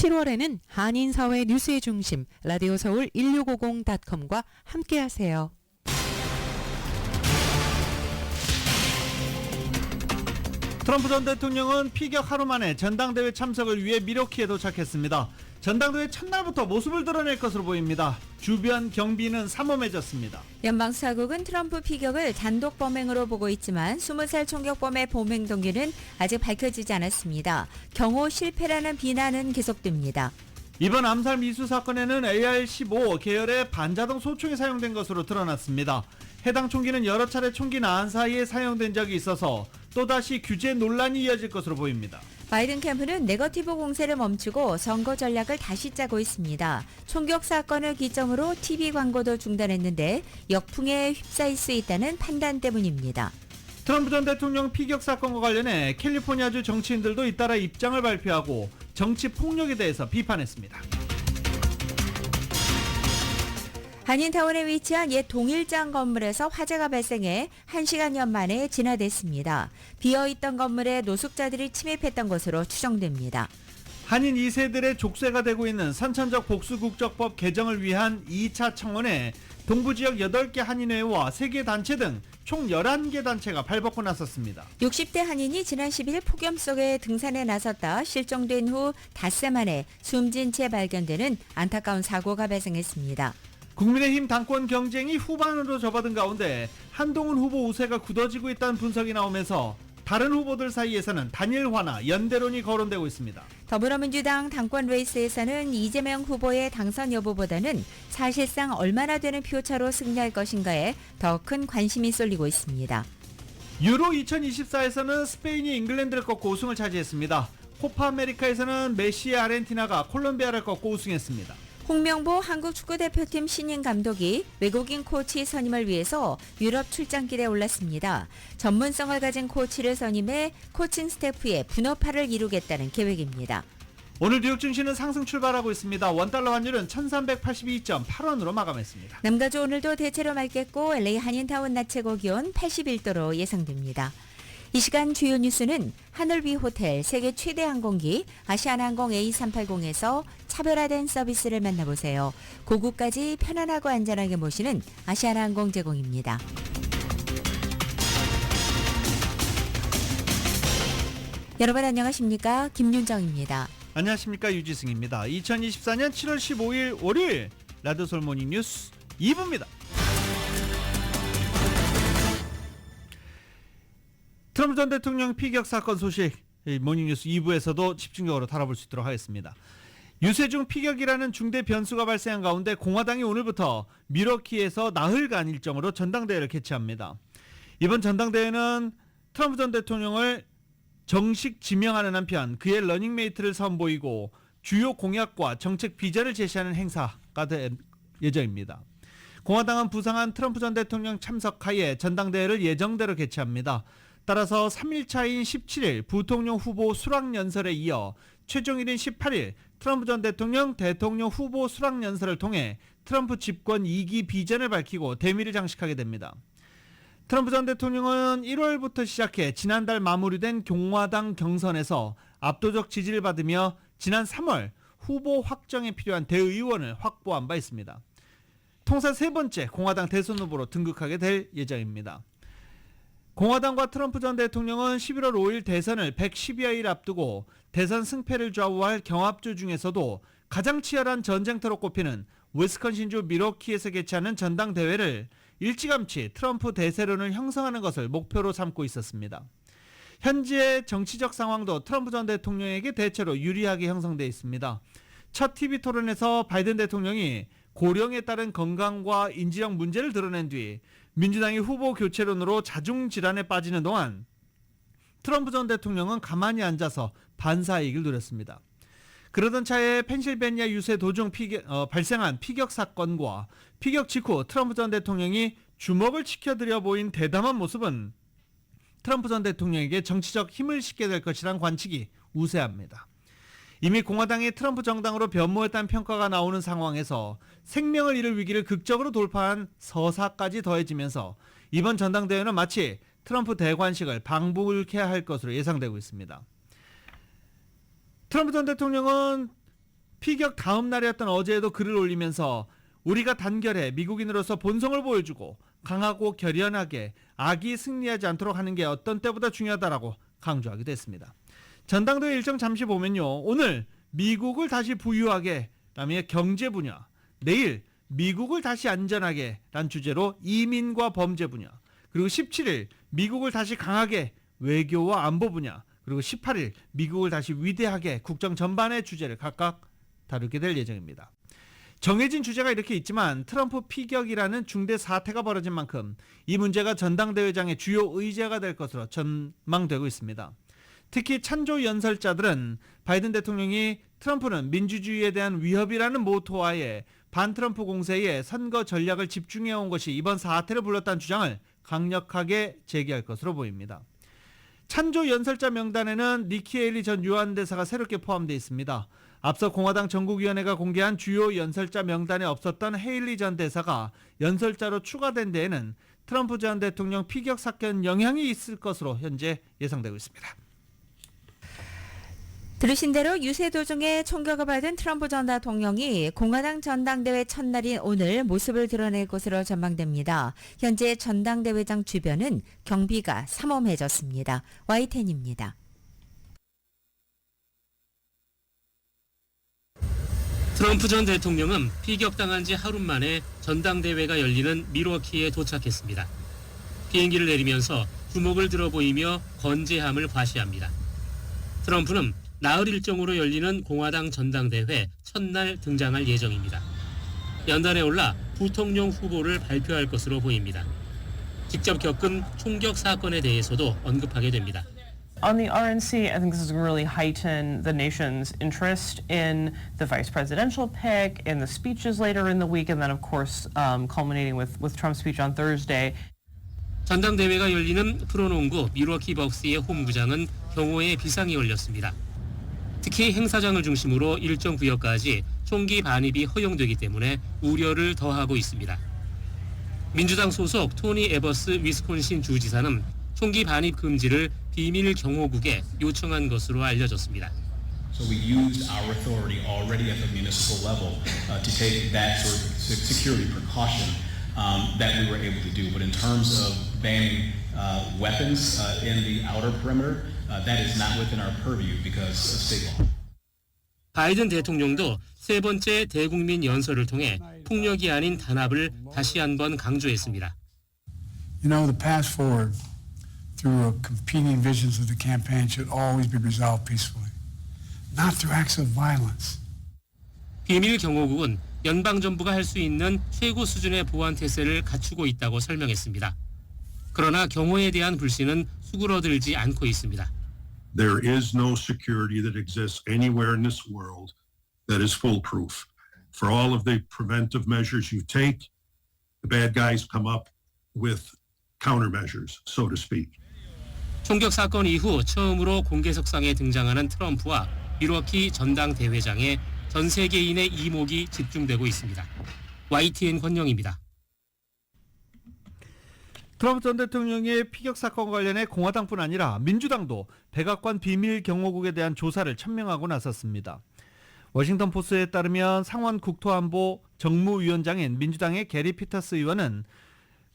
7월에는 한인사회 뉴스의 중심 라디오 서울 1650.com과 함께하세요. 트럼프 전 대통령은 피격 하루 만에 전당대회 참석을 위해 미러키에 도착했습니다. 전당대회 첫날부터 모습을 드러낼 것으로 보입니다. 주변 경비는 삼엄해졌습니다. 연방수사국은 트럼프 피격을 단독 범행으로 보고 있지만 20살 총격범의 범행 동기는 아직 밝혀지지 않았습니다. 경호 실패라는 비난은 계속됩니다. 이번 암살 미수 사건에는 AR-15 계열의 반자동 소총이 사용된 것으로 드러났습니다. 해당 총기는 여러 차례 총기 나한 사이에 사용된 적이 있어서 또다시 규제 논란이 이어질 것으로 보입니다. 바이든 캠프는 네거티브 공세를 멈추고 선거 전략을 다시 짜고 있습니다. 총격 사건을 기점으로 TV 광고도 중단했는데 역풍에 휩싸일 수 있다는 판단 때문입니다. 트럼프 전 대통령 피격 사건과 관련해 캘리포니아주 정치인들도 잇따라 입장을 발표하고 정치 폭력에 대해서 비판했습니다. 한인타운에 위치한 옛 동일장 건물에서 화재가 발생해 1시간여 만에 진화됐습니다. 비어있던 건물에 노숙자들이 침입했던 것으로 추정됩니다. 한인 2세들의 족쇄가 되고 있는 선천적 복수국적법 개정을 위한 2차 청원에 동부지역 8개 한인회와 3개 단체 등 총 11개 단체가 발벗고 나섰습니다. 60대 한인이 지난 10일 폭염 속에 등산에 나섰다 실종된 후 닷새 만에 숨진 채 발견되는 안타까운 사고가 발생했습니다. 국민의힘 당권 경쟁이 후반으로 접어든 가운데 한동훈 후보 우세가 굳어지고 있다는 분석이 나오면서 다른 후보들 사이에서는 단일화나 연대론이 거론되고 있습니다. 더불어민주당 당권 레이스에서는 이재명 후보의 당선 여부보다는 사실상 얼마나 되는 표차로 승리할 것인가에 더 큰 관심이 쏠리고 있습니다. 유로 2024에서는 스페인이 잉글랜드를 꺾고 우승을 차지했습니다. 코파 아메리카에서는 메시의 아르헨티나가 콜롬비아를 꺾고 우승했습니다. 홍명보 한국 축구대표팀 신인 감독이 외국인 코치 선임을 위해서 유럽 출장길에 올랐습니다. 전문성을 가진 코치를 선임해 코칭 스태프의 분업화를 이루겠다는 계획입니다. 오늘 뉴욕 증시는 상승 출발하고 있습니다. 원달러 환율은 1382.8원으로 마감했습니다. 남가주 오늘도 대체로 맑겠고 LA 한인타운 낮 최고 기온 81도로 예상됩니다. 이 시간 주요 뉴스는 하늘비 호텔 세계 최대 항공기 아시아나항공 A380에서 차별화된 서비스를 만나보세요. 고국까지 편안하고 안전하게 모시는 아시아나항공 제공입니다. 여러분 안녕하십니까? 김윤정입니다. 안녕하십니까? 유지승입니다. 2024년 7월 15일 월요일 라디오 서울 모닝 뉴스 2부입니다. 트럼프 전 대통령 피격 사건 소식 모닝뉴스 2부에서도 집중적으로 다뤄볼 수 있도록 하겠습니다. 유세중 피격이라는 중대 변수가 발생한 가운데 공화당이 오늘부터 미러키에서 나흘간 일정으로 전당대회를 개최합니다. 이번 전당대회는 트럼프 전 대통령을 정식 지명하는 한편 그의 러닝메이트를 선보이고 주요 공약과 정책 비전을 제시하는 행사가 될 예정입니다. 공화당은 부상한 트럼프 전 대통령 참석하에 전당대회를 예정대로 개최합니다. 따라서 3일차인 17일 부통령 후보 수락연설에 이어 최종일인 18일 트럼프 전 대통령 후보 수락연설을 통해 트럼프 집권 2기 비전을 밝히고 대미를 장식하게 됩니다. 트럼프 전 대통령은 1월부터 시작해 지난달 마무리된 공화당 경선에서 압도적 지지를 받으며 지난 3월 후보 확정에 필요한 대의원을 확보한 바 있습니다. 통산 세 번째 공화당 대선 후보로 등극하게 될 예정입니다. 공화당과 트럼프 전 대통령은 11월 5일 대선을 110여일 앞두고 대선 승패를 좌우할 경합주 중에서도 가장 치열한 전쟁터로 꼽히는 위스콘신주 미러키에서 개최하는 전당대회를 일찌감치 트럼프 대세론을 형성하는 것을 목표로 삼고 있었습니다. 현재 정치적 상황도 트럼프 전 대통령에게 대체로 유리하게 형성되어 있습니다. 첫 TV 토론에서 바이든 대통령이 고령에 따른 건강과 인지력 문제를 드러낸 뒤 민주당이 후보 교체론으로 자중질환에 빠지는 동안 트럼프 전 대통령은 가만히 앉아서 반사이익을 누렸습니다. 그러던 차에 펜실베니아 유세 도중 발생한 피격 사건과 피격 직후 트럼프 전 대통령이 주먹을 치켜들여 보인 대담한 모습은 트럼프 전 대통령에게 정치적 힘을 싣게 될 것이란 관측이 우세합니다. 이미 공화당이 트럼프 정당으로 변모했다는 평가가 나오는 상황에서 생명을 잃을 위기를 극적으로 돌파한 서사까지 더해지면서 이번 전당대회는 마치 트럼프 대관식을 방불케 할 것으로 예상되고 있습니다. 트럼프 전 대통령은 피격 다음 날이었던 어제에도 글을 올리면서 우리가 단결해 미국인으로서 본성을 보여주고 강하고 결연하게 악이 승리하지 않도록 하는 게 어떤 때보다 중요하다라고 강조하기도 했습니다. 전당대회 일정 잠시 보면요. 오늘 미국을 다시 부유하게 라며 경제 분야, 내일 미국을 다시 안전하게 란 주제로 이민과 범죄 분야, 그리고 17일 미국을 다시 강하게 외교와 안보 분야, 그리고 18일 미국을 다시 위대하게 국정 전반의 주제를 각각 다루게 될 예정입니다. 정해진 주제가 이렇게 있지만 트럼프 피격이라는 중대 사태가 벌어진 만큼 이 문제가 전당대회장의 주요 의제가 될 것으로 전망되고 있습니다. 특히 찬조 연설자들은 바이든 대통령이 트럼프는 민주주의에 대한 위협이라는 모토하에 반트럼프 공세에 선거 전략을 집중해온 것이 이번 사태를 불렀다는 주장을 강력하게 제기할 것으로 보입니다. 찬조 연설자 명단에는 니키 헤일리 전 유한 대사가 새롭게 포함되어 있습니다. 앞서 공화당 전국위원회가 공개한 주요 연설자 명단에 없었던 헤일리 전 대사가 연설자로 추가된 데에는 트럼프 전 대통령 피격 사건 영향이 있을 것으로 현재 예상되고 있습니다. 들으신 대로 유세 도중에 총격을 받은 트럼프 전 대통령이 공화당 전당대회 첫날인 오늘 모습을 드러낼 것으로 전망됩니다. 현재 전당대회장 주변은 경비가 삼엄해졌습니다. Y10입니다. 트럼프 전 대통령은 피격당한 지 하루 만에 전당대회가 열리는 밀워키에 도착했습니다. 비행기를 내리면서 주먹을 들어 보이며 건재함을 과시합니다. 트럼프는 나흘 일정으로 열리는 공화당 전당대회 첫날 등장할 예정입니다. 연단에 올라 부통령 후보를 발표할 것으로 보입니다. 직접 겪은 총격 사건에 대해서도 언급하게 됩니다. On the RNC, I think this is going to really heighten the nation's interest in the vice presidential pick, in the speeches later in the week, and then, of course, culminating with Trump's speech on Thursday. 전당대회가 열리는 프로농구 밀워키 벅스의 홈구장은 경호에 비상이 걸렸습니다. 특히 행사장을 중심으로 일정 구역까지 총기 반입이 허용되기 때문에 우려를 더하고 있습니다. 민주당 소속 토니 에버스 위스콘신 주지사는 총기 반입 금지를 비밀 경호국에 요청한 것으로 알려졌습니다. So we used our authority already at the municipal level to take that sort of security precaution that we were able to do. But in terms of banning weapons in the outer perimeter, that is not within our purview because of state law. 바이든 대통령도 세 번째 대국민 연설을 통해 폭력이 아닌 단합을 다시 한번 강조했습니다. You know, the path forward through competing visions of the campaign should always be resolved peacefully, not through acts of violence. 비밀 경호국은 연방정부가 할 수 있는 최고 수준의 보안 태세를 갖추고 있다고 설명했습니다. 그러나 경호에 대한 불신은 수그러들지 않고 있습니다. There is no security that exists anywhere in this world that is foolproof. For all of the preventive measures you take, the bad guys come up with countermeasures, so to speak. 총격 사건 이후 처음으로 공개석상에 등장하는 트럼프와 밀워키 전당대회장에 전 세계인의 이목이 집중되고 있습니다. YTN 권영입니다. 트럼프 전 대통령의 피격 사건 관련해 공화당뿐 아니라 민주당도 백악관 비밀 경호국에 대한 조사를 천명하고 나섰습니다. 워싱턴 포스트에 따르면 상원 국토안보 정무위원장인 민주당의 게리 피터스 의원은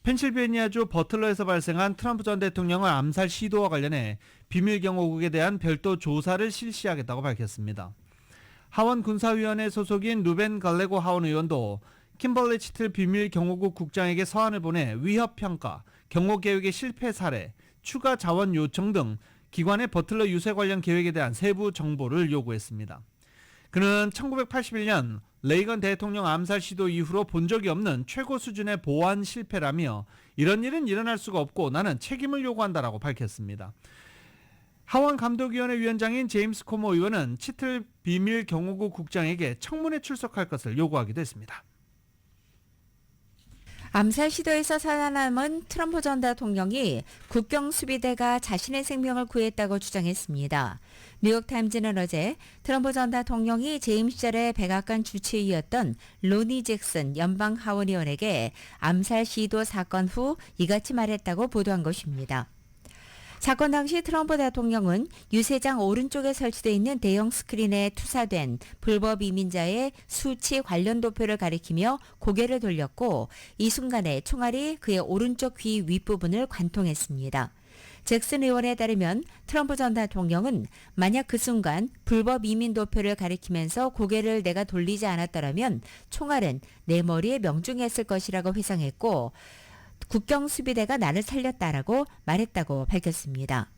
펜실베니아주 버틀러에서 발생한 트럼프 전 대통령의 암살 시도와 관련해 비밀 경호국에 대한 별도 조사를 실시하겠다고 밝혔습니다. 하원 군사위원회 소속인 루벤 갈레고 하원 의원도 킴벌리 치틀 비밀 경호국 국장에게 서한을 보내 위협 평가, 경호 계획의 실패 사례, 추가 자원 요청 등 기관의 버틀러 유세 관련 계획에 대한 세부 정보를 요구했습니다. 그는 1981년 레이건 대통령 암살 시도 이후로 본 적이 없는 최고 수준의 보안 실패라며 이런 일은 일어날 수가 없고 나는 책임을 요구한다라고 밝혔습니다. 하원 감독위원회 위원장인 제임스 코모 의원은 치틀 비밀 경호국 국장에게 청문회 출석할 것을 요구하기도 했습니다. 암살 시도에서 살아남은 트럼프 전 대통령이 국경 수비대가 자신의 생명을 구했다고 주장했습니다. 뉴욕타임즈는 어제 트럼프 전 대통령이 재임 시절에 백악관 주치의였던 로니 잭슨 연방 하원의원에게 암살 시도 사건 후 이같이 말했다고 보도한 것입니다. 사건 당시 트럼프 대통령은 유세장 오른쪽에 설치되어 있는 대형 스크린에 투사된 불법 이민자의 수치 관련 도표를 가리키며 고개를 돌렸고 이 순간에 총알이 그의 오른쪽 귀 윗부분을 관통했습니다. 잭슨 의원에 따르면 트럼프 전 대통령은 만약 그 순간 불법 이민 도표를 가리키면서 고개를 내가 돌리지 않았더라면 총알은 내 머리에 명중했을 것이라고 회상했고 국경수비대가 나를 살렸다라고 말했다고 밝혔습니다.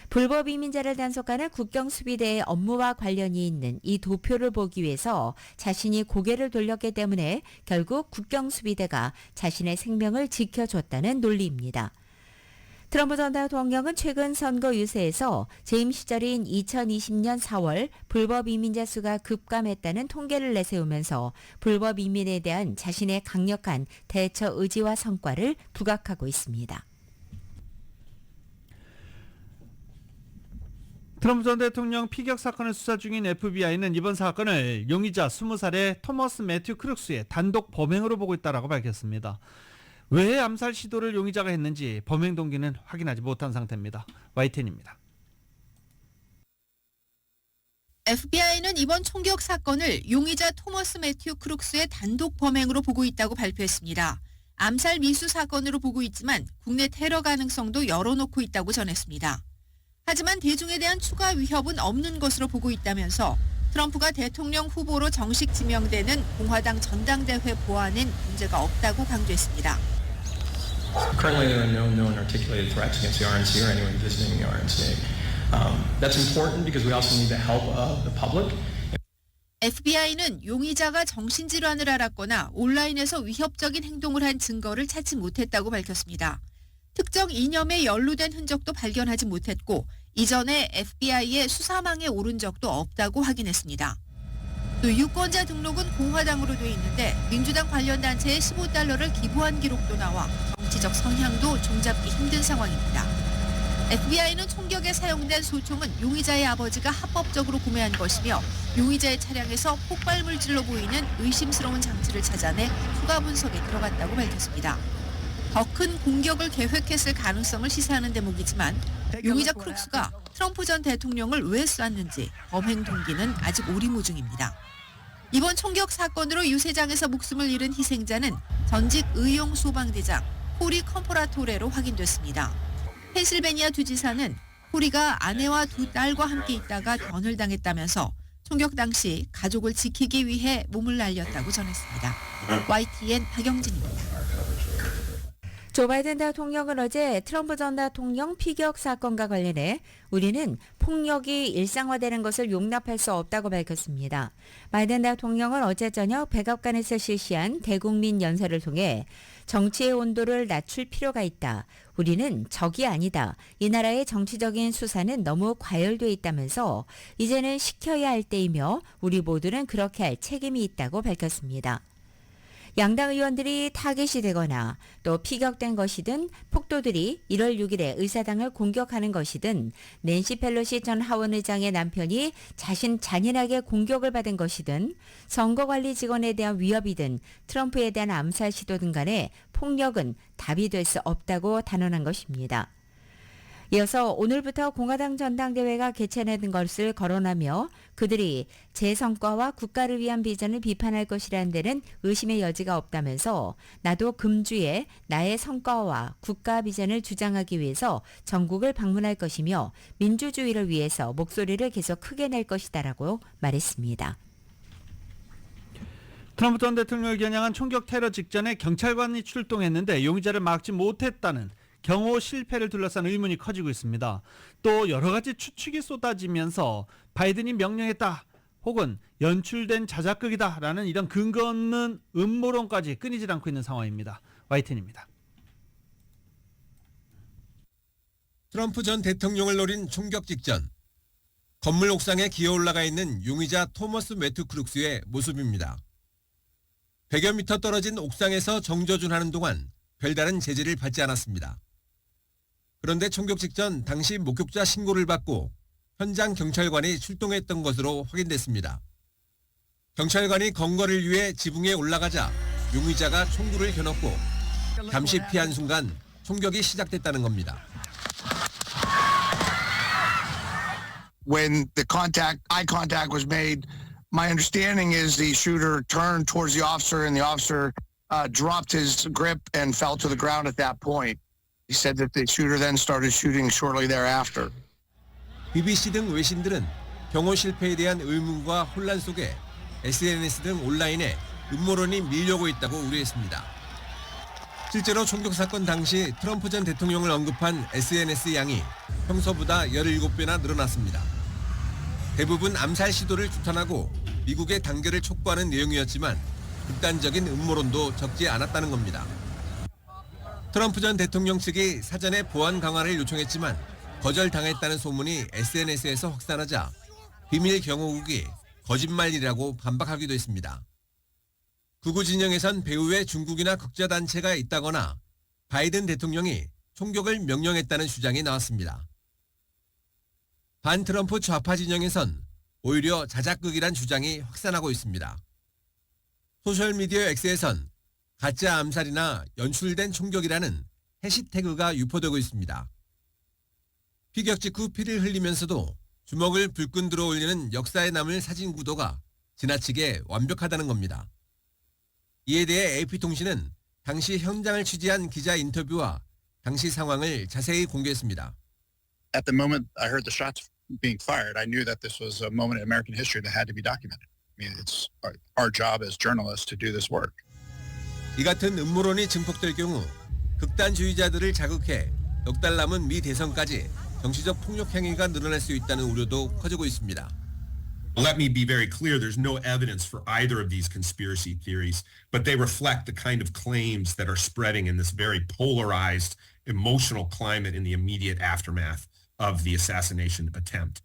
불법 이민자를 단속하는 국경수비대의 업무와 관련이 있는 이 도표를 보기 위해서 자신이 고개를 돌렸기 때문에 결국 국경수비대가 자신의 생명을 지켜줬다는 논리입니다. 트럼프 전 대통령은 최근 선거 유세에서 재임 시절인 2020년 4월 불법 이민자 수가 급감했다는 통계를 내세우면서 불법 이민에 대한 자신의 강력한 대처 의지와 성과를 부각하고 있습니다. 트럼프 전 대통령 피격 사건을 수사 중인 FBI는 이번 사건을 용의자 20살의 토머스 매튜 크룩스의 단독 범행으로 보고 있다고 밝혔습니다. 왜 암살 시도를 용의자가 했는지 범행 동기는 확인하지 못한 상태입니다. YTN입니다. FBI는 이번 총격 사건을 용의자 토머스 매튜 크룩스의 단독 범행으로 보고 있다고 발표했습니다. 암살 미수 사건으로 보고 있지만 국내 테러 가능성도 열어놓고 있다고 전했습니다. 하지만 대중에 대한 추가 위협은 없는 것으로 보고 있다면서 트럼프가 대통령 후보로 정식 지명되는 공화당 전당대회 보안엔 문제가 없다고 강조했습니다. Currently, there are no known articulated threats against the RNC or anyone visiting the RNC. That's important because we also need the help of the public. FBI는 용의자가 정신질환을 앓았거나 온라인에서 위협적인 행동을 한 증거를 찾지 못했다고 밝혔습니다. 특정 이념에 연루된 흔적도 발견하지 못했고 이전에 FBI의 수사망에 오른 적도 없다고 확인했습니다. 또 유권자 등록은 공화당으로 돼 있는데 민주당 관련 단체에 $15를 기부한 기록도 나와 정치적 성향도 종잡기 힘든 상황입니다. FBI는 총격에 사용된 소총은 용의자의 아버지가 합법적으로 구매한 것이며 용의자의 차량에서 폭발 물질로 보이는 의심스러운 장치를 찾아내 추가 분석에 들어갔다고 밝혔습니다. 더 큰 공격을 계획했을 가능성을 시사하는 대목이지만 용의자 크룩스가 트럼프 전 대통령을 왜 쐈는지 범행 동기는 아직 오리무중입니다. 이번 총격 사건으로 유세장에서 목숨을 잃은 희생자는 전직 의용 소방대장 코리 컴포라토레로 확인됐습니다. 펜실베니아 주지사는 코리가 아내와 두 딸과 함께 있다가 변을 당했다면서 총격 당시 가족을 지키기 위해 몸을 날렸다고 전했습니다. YTN 박영진입니다. 조 바이든 대통령은 어제 트럼프 전 대통령 피격 사건과 관련해 우리는 폭력이 일상화되는 것을 용납할 수 없다고 밝혔습니다. 바이든 대통령은 어제 저녁 백악관에서 실시한 대국민 연설을 통해 정치의 온도를 낮출 필요가 있다. 우리는 적이 아니다. 이 나라의 정치적인 수사는 너무 과열돼 있다면서 이제는 시켜야 할 때이며 우리 모두는 그렇게 할 책임이 있다고 밝혔습니다. 양당 의원들이 타겟이 되거나 또 피격된 것이든 폭도들이 1월 6일에 의사당을 공격하는 것이든 낸시 펠로시 전 하원의장의 남편이 자신 잔인하게 공격을 받은 것이든 선거관리 직원에 대한 위협이든 트럼프에 대한 암살 시도든 간에 폭력은 답이 될 수 없다고 단언한 것입니다. 이어서 오늘부터 공화당 전당대회가 개최되는 것을 거론하며 그들이 제 성과와 국가를 위한 비전을 비판할 것이라는 데는 의심의 여지가 없다면서 나도 금주에 나의 성과와 국가 비전을 주장하기 위해서 전국을 방문할 것이며 민주주의를 위해서 목소리를 계속 크게 낼 것이다라고 말했습니다. 트럼프 전 대통령을 겨냥한 총격 테러 직전에 경찰관이 출동했는데 용의자를 막지 못했다는 경호 실패를 둘러싼 의문이 커지고 있습니다. 또 여러 가지 추측이 쏟아지면서 바이든이 명령했다 혹은 연출된 자작극이다라는 이런 근거 없는 음모론까지 끊이질 않고 있는 상황입니다. YTN입니다. 트럼프 전 대통령을 노린 총격 직전 건물 옥상에 기어 올라가 있는 용의자 토머스 매튜 크룩스의 모습입니다. 100여 미터 떨어진 옥상에서 정조준하는 동안 별다른 제지를 받지 않았습니다. 그런데 총격 직전 당시 목격자 신고를 받고 현장 경찰관이 출동했던 것으로 확인됐습니다. 경찰관이 건거를 위해 지붕에 올라가자 용의자가 총구를 겨눴고 잠시 피한 순간 총격이 시작됐다는 겁니다. when the eye contact was made, my understanding is the shooter turned towards the officer and the officer dropped his grip and fell to the ground at that point. He said that the shooter then started shooting shortly thereafter. BBC 등 외신들은 경호 실패에 대한 의문과 혼란 속에 SNS 등 온라인에 음모론이 밀려오고 있다고 우려했습니다. 실제로 총격 사건 당시 트럼프 전 대통령을 언급한 SNS 양이 평소보다 17배나 늘어났습니다. 대부분 암살 시도를 규탄하고 미국의 단결을 촉구하는 내용이었지만 극단적인 음모론도 적지 않았다는 겁니다. 트럼프 전 대통령 측이 사전에 보안 강화를 요청했지만 거절당했다는 소문이 SNS에서 확산하자 비밀 경호국이 거짓말이라고 반박하기도 했습니다. 극우 진영에선 배후에 중국이나 극자단체가 있다거나 바이든 대통령이 총격을 명령했다는 주장이 나왔습니다. 반 트럼프 좌파 진영에선 오히려 자작극이란 주장이 확산하고 있습니다. 소셜미디어 X에선 가짜 암살이나 연출된 총격이라는 해시태그가 유포되고 있습니다. 피격 직후 피를 흘리면서도 주먹을 불끈 들어 올리는 역사에 남을 사진 구도가 지나치게 완벽하다는 겁니다. 이에 대해 AP통신은 당시 현장을 취재한 기자 인터뷰와 당시 상황을 자세히 공개했습니다. At the moment I heard the shots being fired, I knew that this was a moment in American history that had to be documented. I mean, it's our job as journalists to do this work. 이 같은 음모론이 증폭될 경우 극단주의자들을 자극해 넉 달 남은 미 대선까지 정치적 폭력 행위가 늘어날 수 있다는 우려도 커지고 있습니다. Let me be very clear, there's no evidence for either of these conspiracy theories, but they reflect the kind of claims that are spreading in this very polarized, emotional climate in the immediate aftermath of the assassination attempt.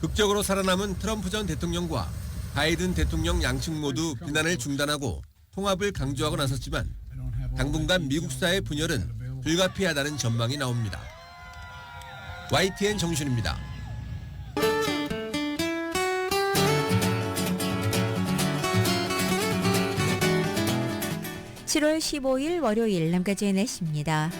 극적으로 살아남은 트럼프 전 대통령과 바이든 대통령 양측 모두 비난을 중단하고 통합을 강조하고 나섰지만 당분간 미국 사회 분열은 불가피하다는 전망이 나옵니다. YTN 정준입니다. 7월 15일 월요일 남가주의 날씨입니다.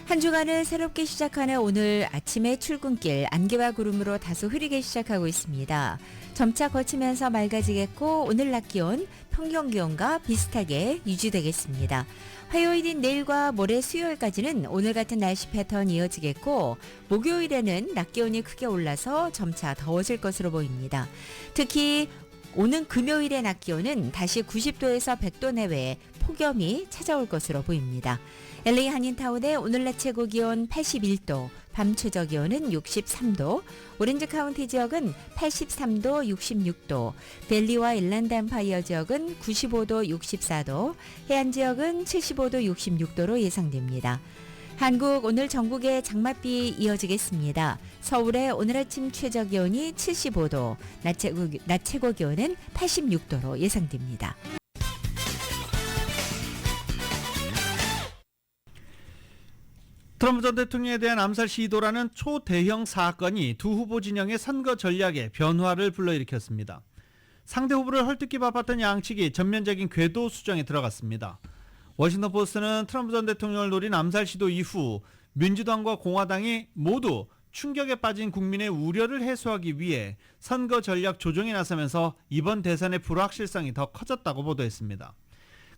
한 주간을 새롭게 시작하는 오늘 아침의 출근길 안개와 구름으로 다소 흐리게 시작하고 있습니다. 점차 거치면서 맑아지겠고 오늘 낮 기온 평균 기온과 비슷하게 유지되겠습니다. 화요일인 내일과 모레 수요일까지는 오늘 같은 날씨 패턴 이어지겠고 목요일에는 낮 기온이 크게 올라서 점차 더워질 것으로 보입니다. 특히 오는 금요일의 낮 기온은 다시 90도에서 100도 내외의 폭염이 찾아올 것으로 보입니다. LA 한인타운의 오늘 낮 최고 기온 81도, 밤 최저 기온은 63도, 오렌지 카운티 지역은 83도, 66도, 벨리와 일랜드 엠파이어 지역은 95도, 64도, 해안 지역은 75도, 66도로 예상됩니다. 한국 오늘 전국에 장맛비 이어지겠습니다. 서울의 오늘 아침 최저 기온이 75도, 낮 최고 기온은 86도로 예상됩니다. 트럼프 전 대통령에 대한 암살 시도라는 초대형 사건이 두 후보 진영의 선거 전략에 변화를 불러일으켰습니다. 상대 후보를 헐뜯기 바빴던 양측이 전면적인 궤도 수정에 들어갔습니다. 워싱턴 포스트는 트럼프 전 대통령을 노린 암살 시도 이후 민주당과 공화당이 모두 충격에 빠진 국민의 우려를 해소하기 위해 선거 전략 조정에 나서면서 이번 대선의 불확실성이 더 커졌다고 보도했습니다.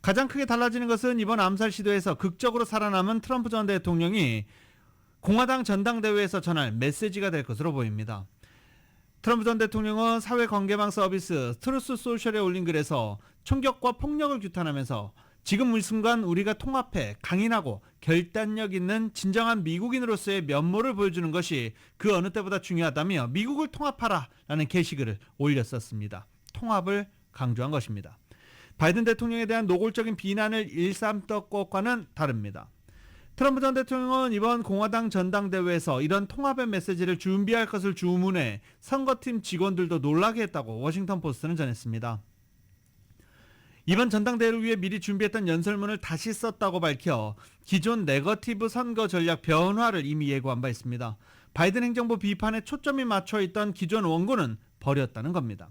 가장 크게 달라지는 것은 이번 암살 시도에서 극적으로 살아남은 트럼프 전 대통령이 공화당 전당대회에서 전할 메시지가 될 것으로 보입니다. 트럼프 전 대통령은 사회관계망 서비스 트루스 소셜에 올린 글에서 총격과 폭력을 규탄하면서 지금 이 순간 우리가 통합해 강인하고 결단력 있는 진정한 미국인으로서의 면모를 보여주는 것이 그 어느 때보다 중요하다며 미국을 통합하라 라는 게시글을 올렸었습니다. 통합을 강조한 것입니다. 바이든 대통령에 대한 노골적인 비난을 일삼던 것과는 다릅니다. 트럼프 전 대통령은 이번 공화당 전당대회에서 이런 통합의 메시지를 준비할 것을 주문해 선거팀 직원들도 놀라게 했다고 워싱턴 포스트는 전했습니다. 이번 전당대회를 위해 미리 준비했던 연설문을 다시 썼다고 밝혀 기존 네거티브 선거 전략 변화를 이미 예고한 바 있습니다. 바이든 행정부 비판에 초점이 맞춰 있던 기존 원고는 버렸다는 겁니다.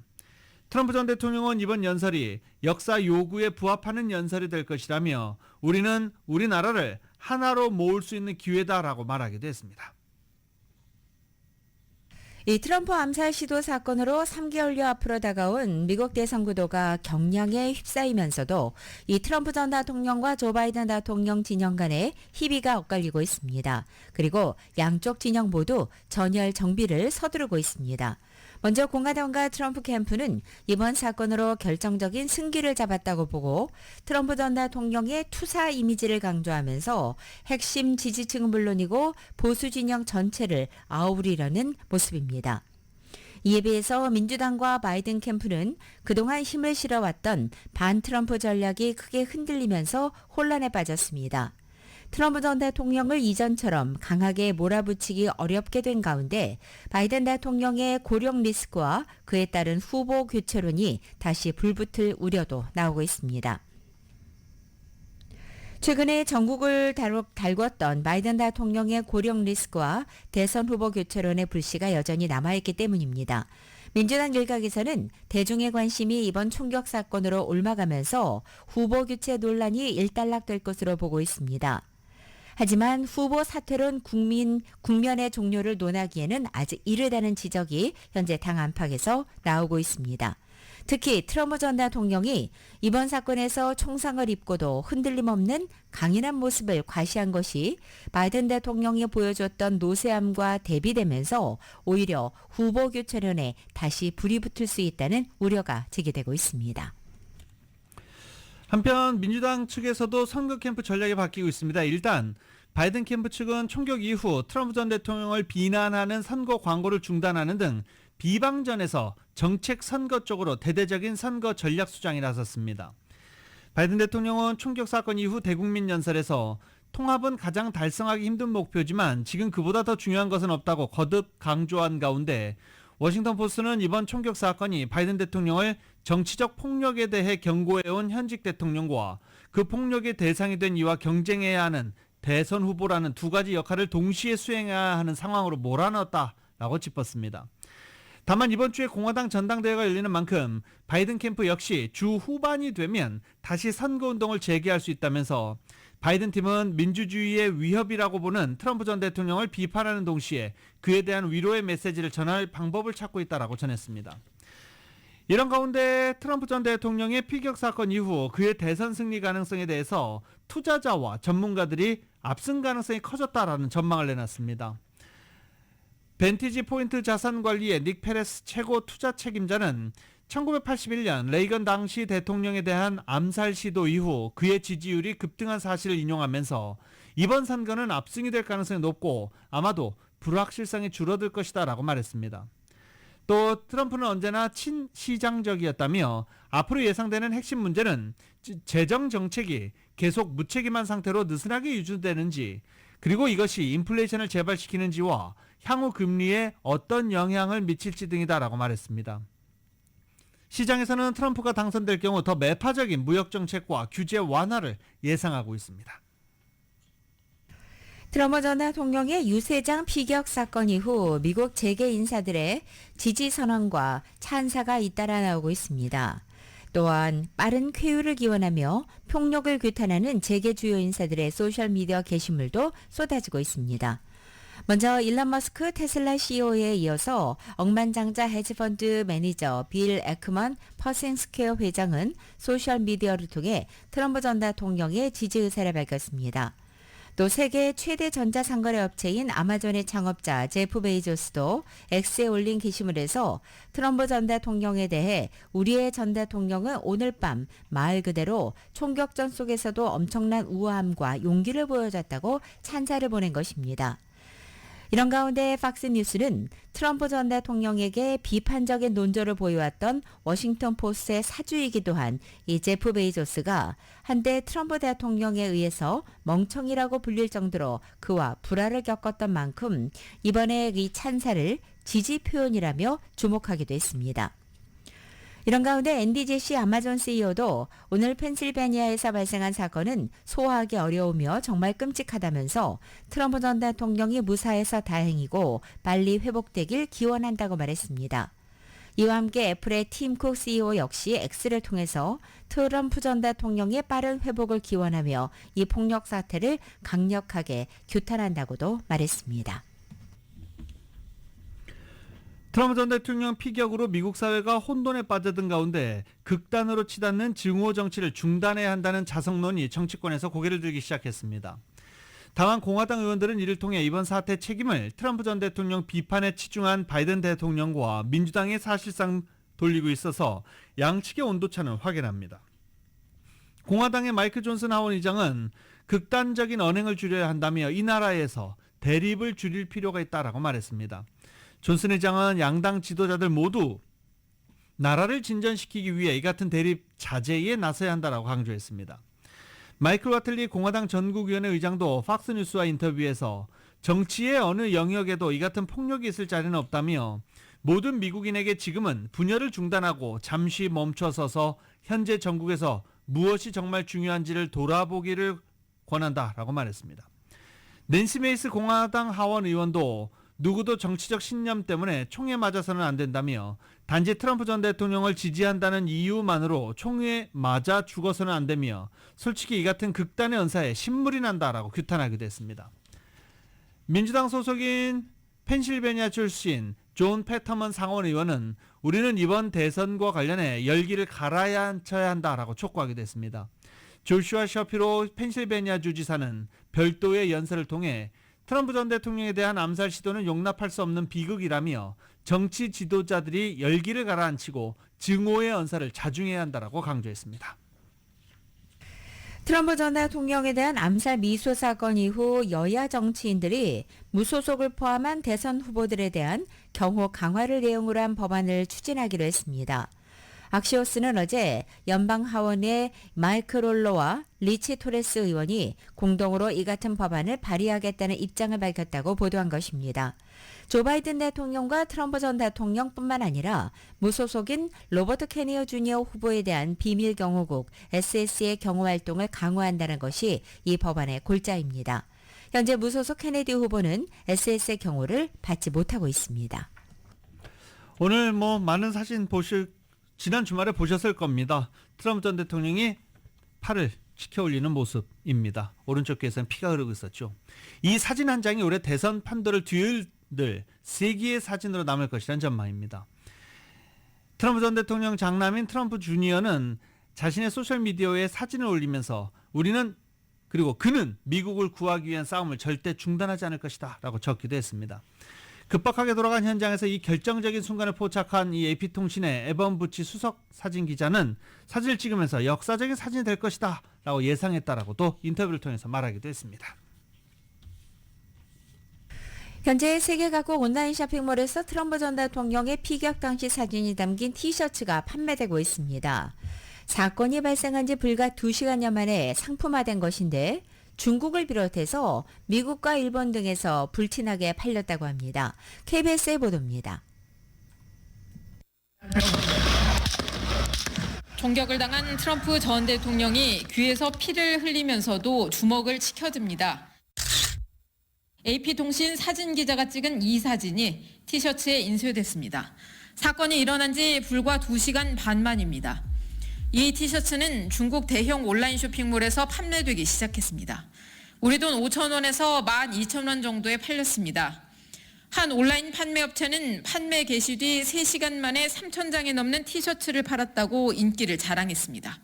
트럼프 전 대통령은 이번 연설이 역사 요구에 부합하는 연설이 될 것이라며 우리는 우리나라를 하나로 모을 수 있는 기회다라고 말하기도 했습니다. 이 트럼프 암살 시도 사건으로 3개월여 앞으로 다가온 미국 대선 구도가 경량에 휩싸이면서도 이 트럼프 전 대통령과 조 바이든 대통령 진영 간의 희비가 엇갈리고 있습니다. 그리고 양쪽 진영 모두 전열 정비를 서두르고 있습니다. 먼저 공화당과 트럼프 캠프는 이번 사건으로 결정적인 승기를 잡았다고 보고 트럼프 전 대통령의 투사 이미지를 강조하면서 핵심 지지층은 물론이고 보수 진영 전체를 아우르려는 모습입니다. 이에 비해서 민주당과 바이든 캠프는 그동안 힘을 실어왔던 반 트럼프 전략이 크게 흔들리면서 혼란에 빠졌습니다. 트럼프 전 대통령을 이전처럼 강하게 몰아붙이기 어렵게 된 가운데 바이든 대통령의 고령 리스크와 그에 따른 후보 교체론이 다시 불붙을 우려도 나오고 있습니다. 최근에 전국을 달궜던 바이든 대통령의 고령 리스크와 대선 후보 교체론의 불씨가 여전히 남아있기 때문입니다. 민주당 일각에서는 대중의 관심이 이번 총격 사건으로 옮아가면서 후보 교체 논란이 일단락될 것으로 보고 있습니다. 하지만 후보 사퇴론 국면의 종료를 논하기에는 아직 이르다는 지적이 현재 당 안팎에서 나오고 있습니다. 특히 트럼프 전 대통령이 이번 사건에서 총상을 입고도 흔들림 없는 강인한 모습을 과시한 것이 바이든 대통령이 보여줬던 노쇠함과 대비되면서 오히려 후보 교체론에 다시 불이 붙을 수 있다는 우려가 제기되고 있습니다. 한편 민주당 측에서도 선거 캠프 전략이 바뀌고 있습니다. 일단 바이든 캠프 측은 총격 이후 트럼프 전 대통령을 비난하는 선거 광고를 중단하는 등 비방전에서 정책 선거 쪽으로 대대적인 선거 전략 수장에 나섰습니다. 바이든 대통령은 총격 사건 이후 대국민 연설에서 통합은 가장 달성하기 힘든 목표지만 지금 그보다 더 중요한 것은 없다고 거듭 강조한 가운데 워싱턴 포스트는 이번 총격 사건이 바이든 대통령을 정치적 폭력에 대해 경고해온 현직 대통령과 그 폭력의 대상이 된 이와 경쟁해야 하는 대선 후보라는 두 가지 역할을 동시에 수행해야 하는 상황으로 몰아넣었다라고 짚었습니다. 다만 이번 주에 공화당 전당대회가 열리는 만큼 바이든 캠프 역시 주 후반이 되면 다시 선거운동을 재개할 수 있다면서 바이든 팀은 민주주의의 위협이라고 보는 트럼프 전 대통령을 비판하는 동시에 그에 대한 위로의 메시지를 전할 방법을 찾고 있다라고 전했습니다. 이런 가운데 트럼프 전 대통령의 피격 사건 이후 그의 대선 승리 가능성에 대해서 투자자와 전문가들이 앞선 가능성이 커졌다라는 전망을 내놨습니다. 벤티지 포인트 자산관리의 닉 페레스 최고 투자 책임자는 1981년 레이건 당시 대통령에 대한 암살 시도 이후 그의 지지율이 급등한 사실을 인용하면서 이번 선거는 압승이 될 가능성이 높고 아마도 불확실성이 줄어들 것이다 라고 말했습니다. 또 트럼프는 언제나 친시장적이었다며 앞으로 예상되는 핵심 문제는 재정 정책이 계속 무책임한 상태로 느슨하게 유지되는지 그리고 이것이 인플레이션을 재발시키는지와 향후 금리에 어떤 영향을 미칠지 등이다라고 말했습니다. 시장에서는 트럼프가 당선될 경우 더 매파적인 무역 정책과 규제 완화를 예상하고 있습니다. 트럼프 전 대통령의 유세장 피격 사건 이후 미국 재계 인사들의 지지 선언과 찬사가 잇따라 나오고 있습니다. 또한 빠른 쾌유를 기원하며 폭력을 규탄하는 재계 주요 인사들의 소셜미디어 게시물도 쏟아지고 있습니다. 먼저 일론 머스크 테슬라 CEO에 이어서 억만장자 헤지펀드 매니저 빌 에크먼 퍼싱스퀘어 회장은 소셜미디어를 통해 트럼프 전 대통령의 지지 의사를 밝혔습니다. 또 세계 최대 전자상거래 업체인 아마존의 창업자 제프 베이조스도 X에 올린 게시물에서 트럼프 전 대통령에 대해 우리의 전 대통령은 오늘 밤 말 그대로 총격전 속에서도 엄청난 우아함과 용기를 보여줬다고 찬사를 보낸 것입니다. 이런 가운데 팍스뉴스는 트럼프 전 대통령에게 비판적인 논조를 보여왔던 워싱턴 포스트의 사주이기도 한 이 제프 베이조스가 한때 트럼프 대통령에 의해서 멍청이라고 불릴 정도로 그와 불화를 겪었던 만큼 이번에 이 찬사를 지지 표현이라며 주목하기도 했습니다. 이런 가운데 앤디 제시 아마존 CEO도 오늘 펜실베니아에서 발생한 사건은 소화하기 어려우며 정말 끔찍하다면서 트럼프 전 대통령이 무사해서 다행이고 빨리 회복되길 기원한다고 말했습니다. 이와 함께 애플의 팀 쿡 CEO 역시 X를 통해서 트럼프 전 대통령의 빠른 회복을 기원하며 이 폭력 사태를 강력하게 규탄한다고도 말했습니다. 트럼프 전 대통령 피격으로 미국 사회가 혼돈에 빠져든 가운데 극단으로 치닫는 증오 정치를 중단해야 한다는 자성론이 정치권에서 고개를 들기 시작했습니다. 다만 공화당 의원들은 이를 통해 이번 사태 책임을 트럼프 전 대통령 비판에 치중한 바이든 대통령과 민주당에 사실상 돌리고 있어서 양측의 온도차는 확연합니다. 공화당의 마이클 존슨 하원 의장은 극단적인 언행을 줄여야 한다며 이 나라에서 대립을 줄일 필요가 있다라고 말했습니다. 존슨 의장은 양당 지도자들 모두 나라를 진전시키기 위해 이 같은 대립 자제에 나서야 한다라고 강조했습니다. 마이클 와틀리 공화당 전국위원회 의장도 팍스뉴스와 인터뷰에서 정치의 어느 영역에도 이 같은 폭력이 있을 자리는 없다며 모든 미국인에게 지금은 분열을 중단하고 잠시 멈춰서서 현재 전국에서 무엇이 정말 중요한지를 돌아보기를 권한다라고 말했습니다. 낸시 메이스 공화당 하원 의원도 누구도 정치적 신념 때문에 총에 맞아서는 안 된다며 단지 트럼프 전 대통령을 지지한다는 이유만으로 총에 맞아 죽어서는 안 되며 솔직히 이 같은 극단의 언사에 신물이 난다라고 규탄하기도 했습니다. 민주당 소속인 펜실베니아 출신 존 패터먼 상원 의원은 우리는 이번 대선과 관련해 열기를 가라앉혀야 한다라고 촉구하기도 했습니다. 조슈아 셔피로 펜실베니아 주지사는 별도의 연설을 통해 트럼프 전 대통령에 대한 암살 시도는 용납할 수 없는 비극이라며 정치 지도자들이 열기를 가라앉히고 증오의 언사를 자중해야 한다라고 강조했습니다. 트럼프 전 대통령에 대한 암살 미수 사건 이후 여야 정치인들이 무소속을 포함한 대선 후보들에 대한 경호 강화를 내용으로 한 법안을 추진하기로 했습니다. 악시오스는 어제 연방 하원의 마이크 롤러와 리치 토레스 의원이 공동으로 이 같은 법안을 발의하겠다는 입장을 밝혔다고 보도한 것입니다. 조 바이든 대통령과 트럼프 전 대통령뿐만 아니라 무소속인 로버트 케니어 주니어 후보에 대한 비밀 경호국 SS의 경호 활동을 강화한다는 것이 이 법안의 골자입니다. 현재 무소속 케네디 후보는 SS의 경호를 받지 못하고 있습니다. 오늘 많은 사진 지난 주말에 보셨을 겁니다. 트럼프 전 대통령이 팔을 치켜 올리는 모습입니다. 오른쪽 귀에서는 피가 흐르고 있었죠. 이 사진 한 장이 올해 대선 판도를 뒤흔들 세기의 사진으로 남을 것이라는 전망입니다. 트럼프 전 대통령 장남인 트럼프 주니어는 자신의 소셜미디어에 사진을 올리면서 그는 미국을 구하기 위한 싸움을 절대 중단하지 않을 것이다 라고 적기도 했습니다. 급박하게 돌아간 현장에서 이 결정적인 순간을 포착한 이 AP통신의 에번 부치 수석 사진 기자는 사진을 찍으면서 역사적인 사진이 될 것이다 라고 예상했다라고 또 인터뷰를 통해서 말하기도 했습니다. 현재 세계 각국 온라인 쇼핑몰에서 트럼프 전 대통령의 피격 당시 사진이 담긴 티셔츠가 판매되고 있습니다. 사건이 발생한 지 불과 2시간여 만에 상품화된 것인데 중국을 비롯해서 미국과 일본 등에서 불티나게 팔렸다고 합니다. KBS의 보도입니다. 총격을 당한 트럼프 전 대통령이 귀에서 피를 흘리면서도 주먹을 치켜듭니다. AP통신 사진 기자가 찍은 이 사진이 티셔츠에 인쇄됐습니다. 사건이 일어난 지 불과 2시간 반 만입니다. 이 티셔츠는 중국 대형 온라인 쇼핑몰에서 판매되기 시작했습니다. 우리 돈 5,000원에서 12,000원 정도에 팔렸습니다. 한 온라인 판매업체는 판매 개시 뒤 3시간 만에 3,000장이 넘는 티셔츠를 팔았다고 인기를 자랑했습니다.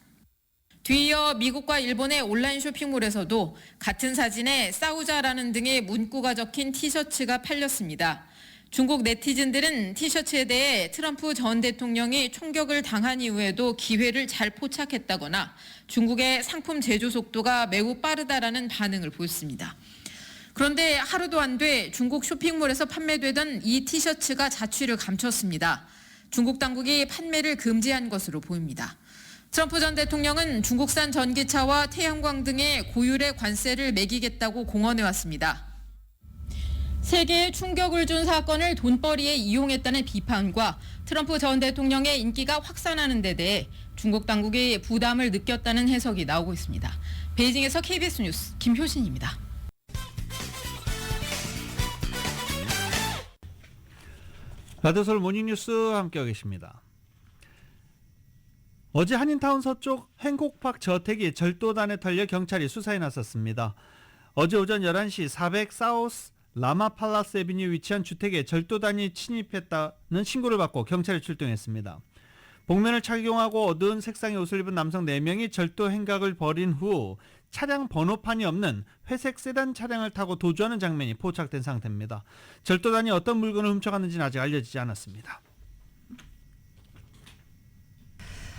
뒤이어 미국과 일본의 온라인 쇼핑몰에서도 같은 사진에 싸우자라는 등의 문구가 적힌 티셔츠가 팔렸습니다. 중국 네티즌들은 티셔츠에 대해 트럼프 전 대통령이 총격을 당한 이후에도 기회를 잘 포착했다거나 중국의 상품 제조 속도가 매우 빠르다라는 반응을 보였습니다. 그런데 하루도 안 돼 중국 쇼핑몰에서 판매되던 이 티셔츠가 자취를 감췄습니다. 중국 당국이 판매를 금지한 것으로 보입니다. 트럼프 전 대통령은 중국산 전기차와 태양광 등의 고율의 관세를 매기겠다고 공언해왔습니다. 세계에 충격을 준 사건을 돈벌이에 이용했다는 비판과 트럼프 전 대통령의 인기가 확산하는 데 대해 중국 당국이 부담을 느꼈다는 해석이 나오고 있습니다. 베이징에서 KBS 뉴스 김효신입니다. 라디오 서울 모닝뉴스 함께하고 계십니다. 어제 한인타운 서쪽 행콕팍 저택이 절도단에 털려 경찰이 수사에 나섰습니다. 어제 오전 11시 400 사우스 라마팔라스 에비뉴에 위치한 주택에 절도단이 침입했다는 신고를 받고 경찰에 출동했습니다. 복면을 착용하고 어두운 색상의 옷을 입은 남성 4명이 절도 행각을 벌인 후 차량 번호판이 없는 회색 세단 차량을 타고 도주하는 장면이 포착된 상태입니다. 절도단이 어떤 물건을 훔쳐갔는지는 아직 알려지지 않았습니다.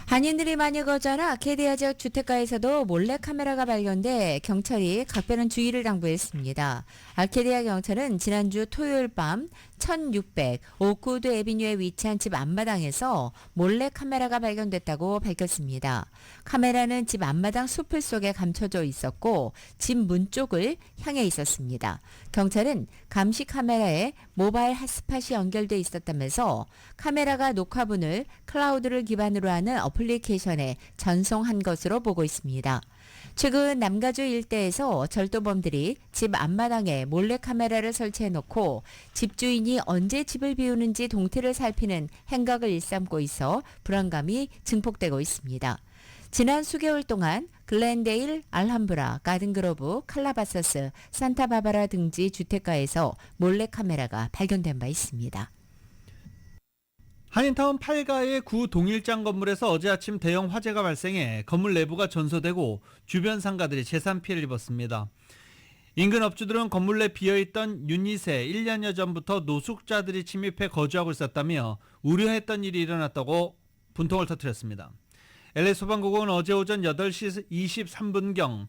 한인들이 많이 거주하는 아케디아 지역 주택가에서도 몰래카메라가 발견돼 경찰이 각별한 주의를 당부했습니다. 아케디아 경찰은 지난주 토요일 밤 1600 오크우드 에비뉴에 위치한 집 앞마당에서 몰래카메라가 발견됐다고 밝혔습니다. 카메라는 집 앞마당 숲을 속에 감춰져 있었고 집 문 쪽을 향해 있었습니다. 경찰은 감시 카메라에 모바일 핫스팟이 연결돼 있었다면서 카메라가 녹화분을 클라우드를 기반으로 하는 어플리케이션에 전송한 것으로 보고 있습니다. 최근 남가주 일대에서 절도범들이 집 앞마당에 몰래카메라를 설치해놓고 집주인이 언제 집을 비우는지 동태를 살피는 행각을 일삼고 있어 불안감이 증폭되고 있습니다. 지난 수개월 동안 글렌데일, 알함브라, 가든그로브, 칼라바사스, 산타바바라 등지 주택가에서 몰래카메라가 발견된 바 있습니다. 한인타운 8가의 구 동일장 건물에서 어제 아침 대형 화재가 발생해 건물 내부가 전소되고 주변 상가들이 재산 피해를 입었습니다. 인근 업주들은 건물 내 비어있던 유닛에 1년여 전부터 노숙자들이 침입해 거주하고 있었다며 우려했던 일이 일어났다고 분통을 터뜨렸습니다. LA 소방국은 어제 오전 8시 23분경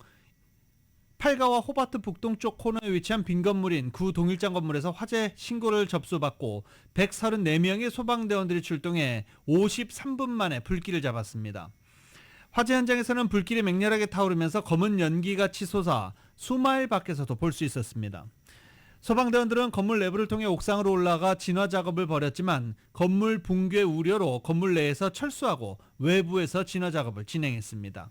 8가와 호바트 북동쪽 코너에 위치한 빈 건물인 구 동일장 건물에서 화재 신고를 접수받고 134명의 소방대원들이 출동해 53분 만에 불길을 잡았습니다. 화재 현장에서는 불길이 맹렬하게 타오르면서 검은 연기가 치솟아 수마일 밖에서도 볼 수 있었습니다. 소방대원들은 건물 내부를 통해 옥상으로 올라가 진화 작업을 벌였지만 건물 붕괴 우려로 건물 내에서 철수하고 외부에서 진화 작업을 진행했습니다.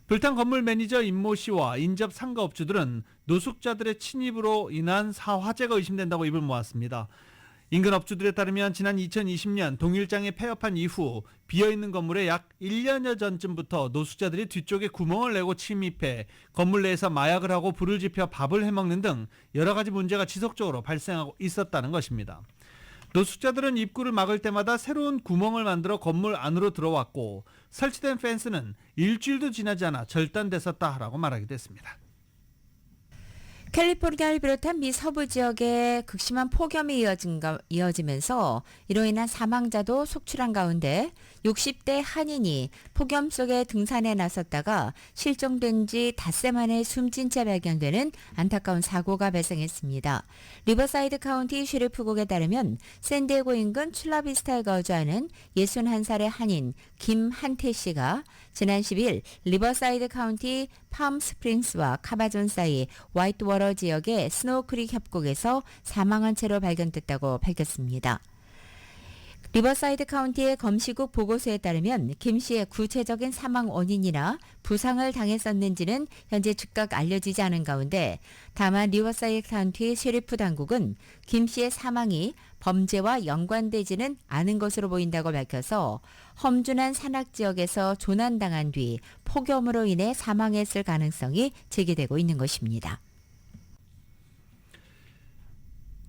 불탄 건물 매니저 임모 씨와 인접 상가업주들은 노숙자들의 침입으로 인한 화재가 의심된다고 입을 모았습니다. 인근 업주들에 따르면 지난 2020년 동일장이 폐업한 이후 비어있는 건물에 약 1년여 전쯤부터 노숙자들이 뒤쪽에 구멍을 내고 침입해 건물 내에서 마약을 하고 불을 지펴 밥을 해먹는 등 여러 가지 문제가 지속적으로 발생하고 있었다는 것입니다. 노숙자들은 입구를 막을 때마다 새로운 구멍을 만들어 건물 안으로 들어왔고 설치된 펜스는 일주일도 지나지 않아 절단됐었다라고 말하기도 했습니다. 캘리포니아를 비롯한 미 서부 지역에 극심한 폭염이 이어지면서 이로 인한 사망자도 속출한 가운데 60대 한인이 폭염 속에 등산에 나섰다가 실종된 지 닷새 만에 숨진 채 발견되는 안타까운 사고가 발생했습니다. 리버사이드 카운티 셰리프국에 따르면 샌디에고 인근 출라비스타에 거주하는 61살의 한인 김한태 씨가 지난 10일 리버사이드 카운티 팜스프링스와 카바존 사이 화이트워터 지역의 스노우크릭 협곡에서 사망한 채로 발견됐다고 밝혔습니다. 리버사이드 카운티의 검시국 보고서에 따르면 김 씨의 구체적인 사망 원인이나 부상을 당했었는지는 현재 즉각 알려지지 않은 가운데 다만 리버사이드 카운티 셰리프 당국은 김 씨의 사망이 범죄와 연관되지는 않은 것으로 보인다고 밝혀서 험준한 산악 지역에서 조난당한 뒤 폭염으로 인해 사망했을 가능성이 제기되고 있는 것입니다.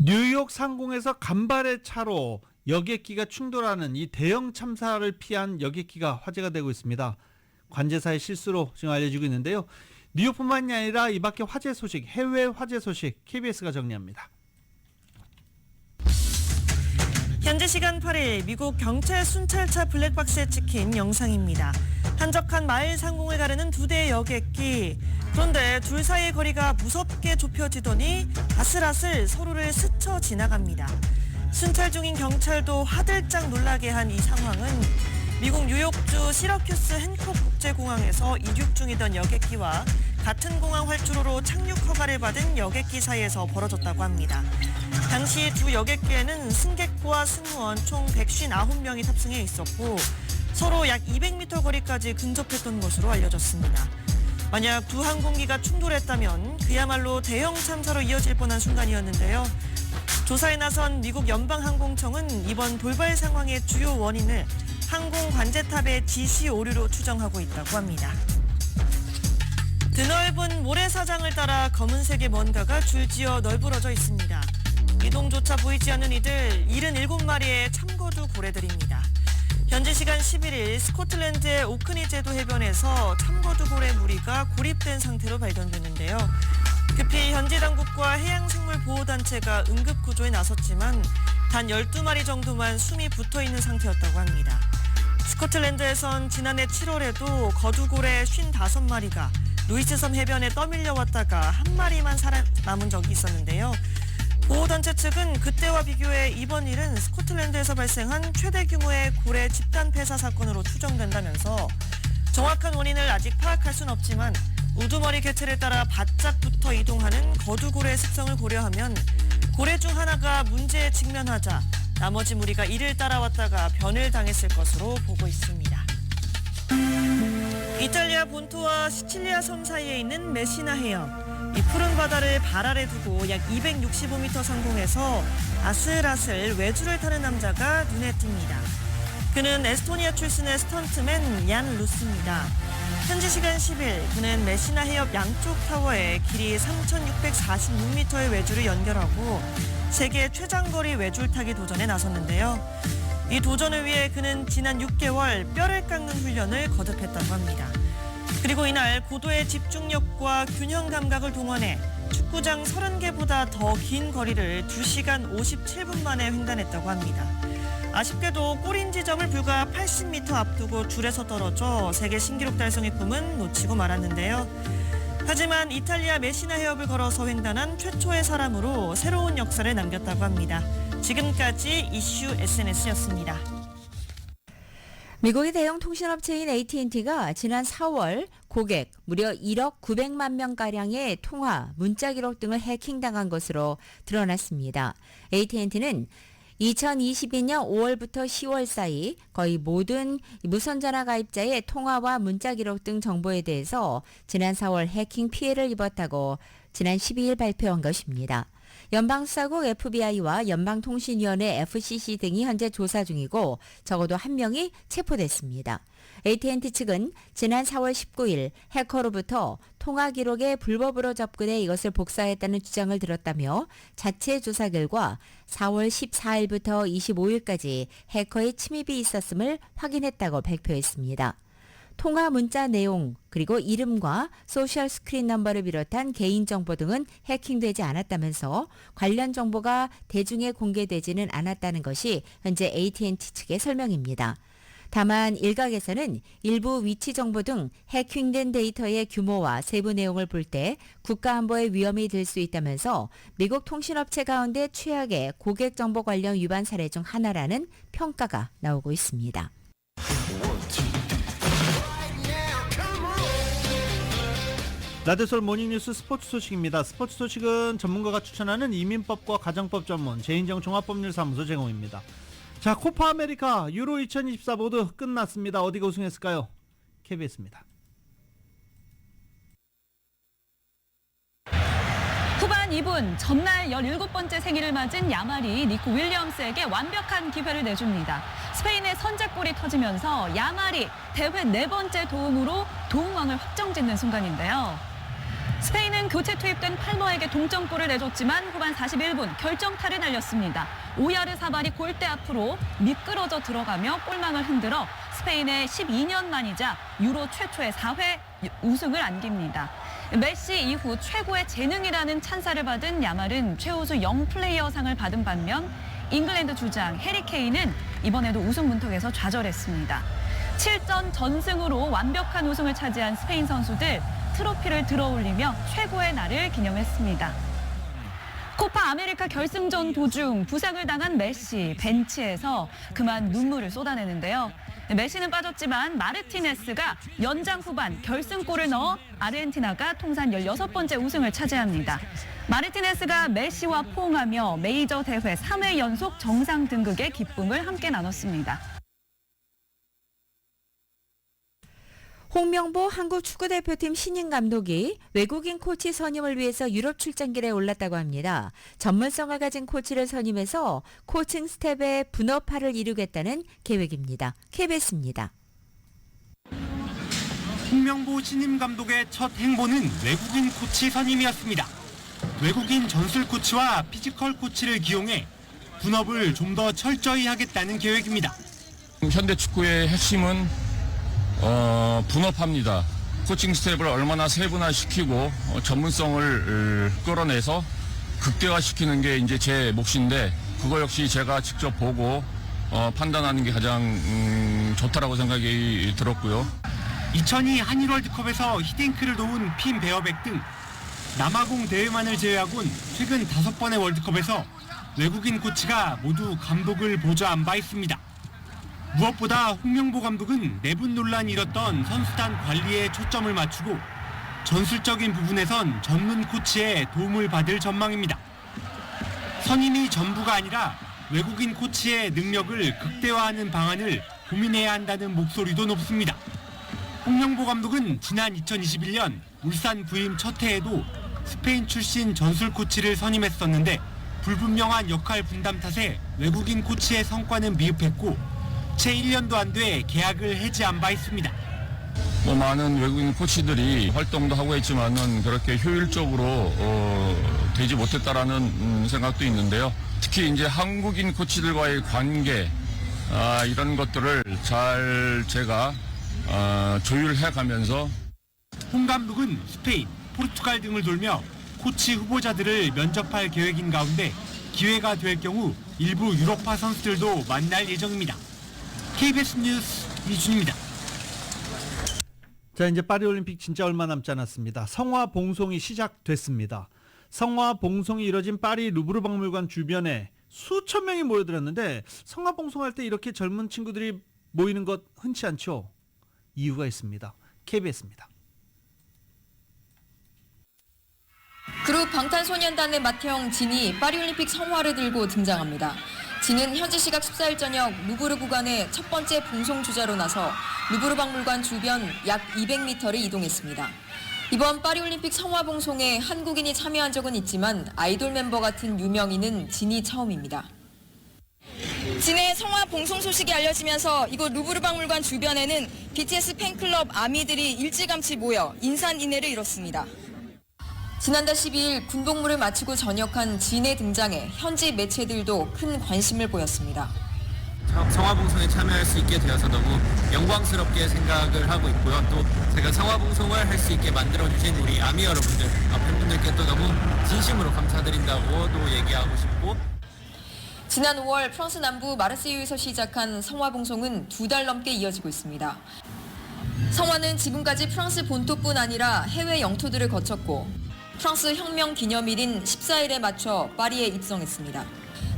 뉴욕 상공에서 간발의 차로 여객기가 충돌하는 이 대형 참사를 피한 여객기가 화제가 되고 있습니다. 관제사의 실수로 지금 알려지고 있는데요. 뉴욕뿐만이 아니라 이 밖에 화재 소식, 해외 화재 소식 KBS가 정리합니다. 현재 시간 8일 미국 경찰 순찰차 블랙박스에 찍힌 영상입니다. 한적한 마을 상공을 가르는 두 대의 여객기. 그런데 둘 사이의 거리가 무섭게 좁혀지더니 아슬아슬 서로를 스쳐 지나갑니다. 순찰 중인 경찰도 화들짝 놀라게 한 이 상황은 미국 뉴욕주 시러큐스 행콕 국제공항에서 이륙 중이던 여객기와 같은 공항 활주로로 착륙 허가를 받은 여객기 사이에서 벌어졌다고 합니다. 당시 두 여객기에는 승객과 승무원 총 159명이 탑승해 있었고 서로 약 200m 거리까지 근접했던 것으로 알려졌습니다. 만약 두 항공기가 충돌했다면 그야말로 대형 참사로 이어질 뻔한 순간이었는데요. 조사에 나선 미국 연방항공청은 이번 돌발 상황의 주요 원인을 항공 관제탑의 지시 오류로 추정하고 있다고 합니다. 드넓은 모래사장을 따라 검은색의 뭔가가 줄지어 널브러져 있습니다. 이동조차 보이지 않는 이들 77마리의 참거두 고래들입니다. 현지 시간 11일 스코틀랜드의 오크니 제도 해변에서 참거두 고래 무리가 고립된 상태로 발견됐는데요. 급히 현지 당국과 해양생물보호단체가 응급구조에 나섰지만 단 12마리 정도만 숨이 붙어있는 상태였다고 합니다. 스코틀랜드에선 지난해 7월에도 거두고래 55마리가 루이스섬 해변에 떠밀려 왔다가 한 마리만 살아남은 적이 있었는데요. 보호단체 측은 그때와 비교해 이번 일은 스코틀랜드에서 발생한 최대 규모의 고래 집단 폐사 사건으로 추정된다면서 정확한 원인을 아직 파악할 순 없지만 우두머리 개체를 따라 바짝 붙어 이동하는 거두고래의 습성을 고려하면 고래 중 하나가 문제에 직면하자 나머지 무리가 이를 따라왔다가 변을 당했을 것으로 보고 있습니다. 이탈리아 본토와 시칠리아 섬 사이에 있는 메시나 해협. 이 푸른 바다를 발 아래 두고 약 265m 상공에서 아슬아슬 외주를 타는 남자가 눈에 띕니다. 그는 에스토니아 출신의 스턴트맨 얀 루스입니다. 현지 시간 10일 그는 메시나 해협 양쪽 타워에 길이 3,646m의 외주를 연결하고 세계 최장거리 외줄타기 도전에 나섰는데요. 이 도전을 위해 그는 지난 6개월 뼈를 깎는 훈련을 거듭했다고 합니다. 그리고 이날 고도의 집중력과 균형 감각을 동원해 축구장 30개보다 더 긴 거리를 2시간 57분 만에 횡단했다고 합니다. 아쉽게도 골인 지점을 불과 80m 앞두고 줄에서 떨어져 세계 신기록 달성의 꿈은 놓치고 말았는데요. 하지만 이탈리아 메시나 해협을 걸어서 횡단한 최초의 사람으로 새로운 역사를 남겼다고 합니다. 지금까지 이슈 SNS였습니다. 미국의 대형 통신업체인 AT&T가 지난 4월 고객 무려 1억 900만 명가량의 통화, 문자 기록 등을 해킹당한 것으로 드러났습니다. AT&T는 2022년 5월부터 10월 사이 거의 모든 무선전화 가입자의 통화와 문자 기록 등 정보에 대해서 지난 4월 해킹 피해를 입었다고 지난 12일 발표한 것입니다. 연방수사국 FBI와 연방통신위원회 FCC 등이 현재 조사 중이고 적어도 한 명이 체포됐습니다. AT&T 측은 지난 4월 19일 해커로부터 통화 기록에 불법으로 접근해 이것을 복사했다는 주장을 들었다며 자체 조사 결과 4월 14일부터 25일까지 해커의 침입이 있었음을 확인했다고 발표했습니다. 통화 문자 내용 그리고 이름과 소셜 스크린 넘버를 비롯한 개인정보 등은 해킹되지 않았다면서 관련 정보가 대중에 공개되지는 않았다는 것이 현재 AT&T 측의 설명입니다. 다만 일각에서는 일부 위치 정보 등 해킹된 데이터의 규모와 세부 내용을 볼 때 국가안보에 위험이 될 수 있다면서 미국 통신업체 가운데 최악의 고객 정보 관련 위반 사례 중 하나라는 평가가 나오고 있습니다. 라디오서울 모닝뉴스 스포츠 소식입니다. 스포츠 소식은 전문가가 추천하는 이민법과 가정법 전문 제인정 종합법률사무소 제공입니다. 자, 코파 아메리카 유로 2024 모두 끝났습니다. 어디가 우승했을까요? KBS입니다. 후반 2분 전날 17번째 생일을 맞은 야말이 니코 윌리엄스에게 완벽한 기회를 내줍니다. 스페인의 선제골이 터지면서 야말이 대회 4번째 도움으로 도움왕을 확정짓는 순간인데요. 스페인은 교체 투입된 팔머에게 동점골을 내줬지만 후반 41분 결정타를 날렸습니다. 오야르사발이 골대 앞으로 미끄러져 들어가며 골망을 흔들어 스페인의 12년 만이자 유로 최초의 4회 우승을 안깁니다. 메시 이후 최고의 재능이라는 찬사를 받은 야말은 최우수 영플레이어상을 받은 반면 잉글랜드 주장 해리 케인은 이번에도 우승 문턱에서 좌절했습니다. 7전 전승으로 완벽한 우승을 차지한 스페인 선수들 트로피를 들어올리며 최고의 날을 기념했습니다. 코파 아메리카 결승전 도중 부상을 당한 메시 벤치에서 그만 눈물을 쏟아내는데요. 메시는 빠졌지만 마르티네스가 연장 후반 결승골을 넣어 아르헨티나가 통산 16번째 우승을 차지합니다. 마르티네스가 메시와 포옹하며 메이저 대회 3회 연속 정상 등극의 기쁨을 함께 나눴습니다. 홍명보 한국 축구대표팀 신인 감독이 외국인 코치 선임을 위해서 유럽 출장길에 올랐다고 합니다. 전문성을 가진 코치를 선임해서 코칭 스텝의 분업화를 이루겠다는 계획입니다. KBS입니다. 홍명보 신임 감독의 첫 행보는 외국인 코치 선임이었습니다. 외국인 전술 코치와 피지컬 코치를 기용해 분업을 좀 더 철저히 하겠다는 계획입니다. 현대 축구의 핵심은 분업합니다. 코칭 스텝을 얼마나 세분화시키고 전문성을 끌어내서 극대화시키는 게 이제 제 몫인데 그거 역시 제가 직접 보고 판단하는 게 가장 좋다라고 생각이 들었고요. 2002 한일 월드컵에서 히딩크를 도운 핀 베어백 등 남아공 대회만을 제외하곤 최근 5번의 월드컵에서 외국인 코치가 모두 감독을 보좌한 바 있습니다. 무엇보다 홍명보 감독은 내분 논란이 일었던 선수단 관리에 초점을 맞추고 전술적인 부분에선 전문 코치의 도움을 받을 전망입니다. 선임이 전부가 아니라 외국인 코치의 능력을 극대화하는 방안을 고민해야 한다는 목소리도 높습니다. 홍명보 감독은 지난 2021년 울산 부임 첫 해에도 스페인 출신 전술 코치를 선임했었는데 불분명한 역할 분담 탓에 외국인 코치의 성과는 미흡했고 채 1년도 안 돼 계약을 해지한 바 있습니다. 많은 외국인 코치들이 활동도 하고 있지만은 그렇게 효율적으로 되지 못했다라는 생각도 있는데요. 특히 이제 한국인 코치들과의 관계 이런 것들을 잘 제가 조율해 가면서 홍 감독은 스페인, 포르투갈 등을 돌며 코치 후보자들을 면접할 계획인 가운데 기회가 될 경우 일부 유럽파 선수들도 만날 예정입니다. KBS 뉴스 이준입니다. 자, 이제 파리올림픽 진짜 얼마 남지 않았습니다. 성화 봉송이 시작됐습니다. 성화 봉송이 이뤄진 파리 루브르 박물관 주변에 수천 명이 모여들었는데 성화 봉송할 때 이렇게 젊은 친구들이 모이는 것 흔치 않죠. 이유가 있습니다. KBS입니다. 그룹 방탄소년단의 맏형 진이 파리올림픽 성화를 들고 등장합니다. 진은 현지 시각 14일 저녁 루브르 구간의 첫 번째 봉송 주자로 나서 루브르 박물관 주변 약 200m를 이동했습니다. 이번 파리올림픽 성화 봉송에 한국인이 참여한 적은 있지만 아이돌 멤버 같은 유명인은 진이 처음입니다. 진의 성화 봉송 소식이 알려지면서 이곳 루브르 박물관 주변에는 BTS 팬클럽 아미들이 일찌감치 모여 인산인해를 이뤘습니다. 지난달 12일 군복무를 마치고 전역한 진의 등장에 현지 매체들도 큰 관심을 보였습니다. 성화봉송에 참여할 수 있게 되어서 너무 영광스럽게 생각을 하고 있고요. 또 제가 성화봉송을 할 수 있게 만들어주신 우리 아미 여러분들, 팬분들께 또 너무 진심으로 감사드린다고 또 얘기하고 싶고. 지난 5월 프랑스 남부 마르세유에서 시작한 성화봉송은 2달 넘게 이어지고 있습니다. 성화는 지금까지 프랑스 본토뿐 아니라 해외 영토들을 거쳤고 프랑스 혁명 기념일인 14일에 맞춰 파리에 입성했습니다.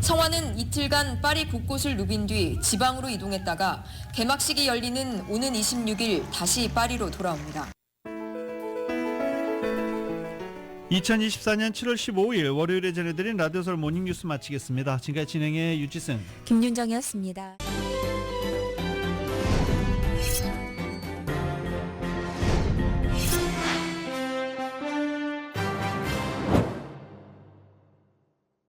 성화는 이틀간 파리 곳곳을 누빈 뒤 지방으로 이동했다가 개막식이 열리는 오는 26일 다시 파리로 돌아옵니다. 2024년 7월 15일 월요일에 전해드린 라디오서울 모닝뉴스 마치겠습니다. 지금까지 진행의 유지승, 김윤정이었습니다.